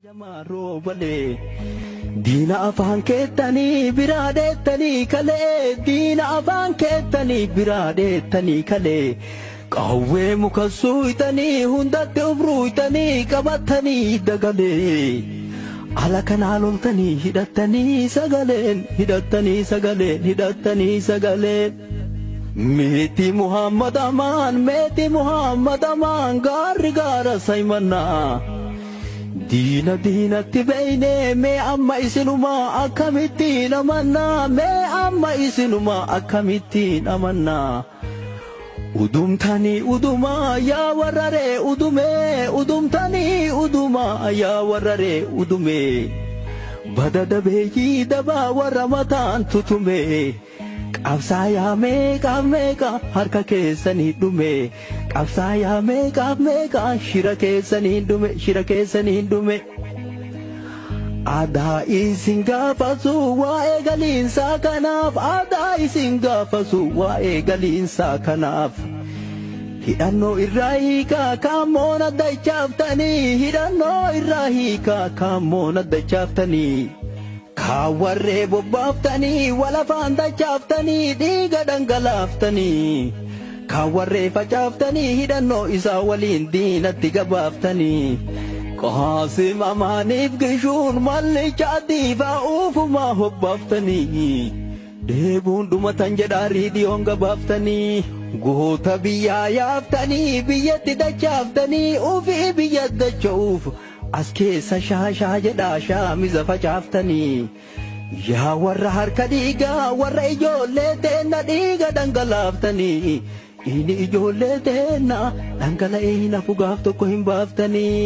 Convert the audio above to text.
Jamaroo balee diina afaan keettanii biraa deettanii kalee diina afaan keettanii biraa deettanii kalee qawwee muka suuytanii hundatti ubruuytanii qabattanii dagalee ala kanaa loltanii hidhattanii sagaleen meetii Muhammad Amaan gaarri gaara saymannaa diina tibeyne me amma isinuma akamittiin amanna me amma isinuma akamittiin amanna udumtani uduma yaa warrare udume udumtani uduma yaa warrare udume badada beeyii daba warra mataan tutume qabsaayaa meeqa harka keessanii dhume qabsaayaa meeqa shira keessanii dhume aadaa isin gaafasu waa'ee galiinsaa kanaaf aadaa isin gaafasu waa'ee galiinsaa kanaaf hidhannoo irraa hiikaa kaammoon addachaaftanii hidhannoo irraa hiikaa kaammoon addachaaftanii kawarree bobbaaftanii walafaan dachaaftanii dhiiga dhangalaaftanii kawarree facaaftanii hidhannoo isaa waliin diinatti gabaaftanii Qaasim Amaaniif gishuun mallicha adiifaa uufumaa hobbaaftanii deebuun dhumatan jedhaa riidiyoon gabaaftanii goota biyyaa yaaftanii biyyatti dachaaftanii ufii biyya dacha'uuf as keessa shaashaa jedhaa shaamiza facaaftanii yaa warra harka dhiigaa warra ijoollee teenna dhiiga dhangalaaftanii inni ijoollee teenna dhangala'ee hin hafu gaaf tokko hin baaftanii.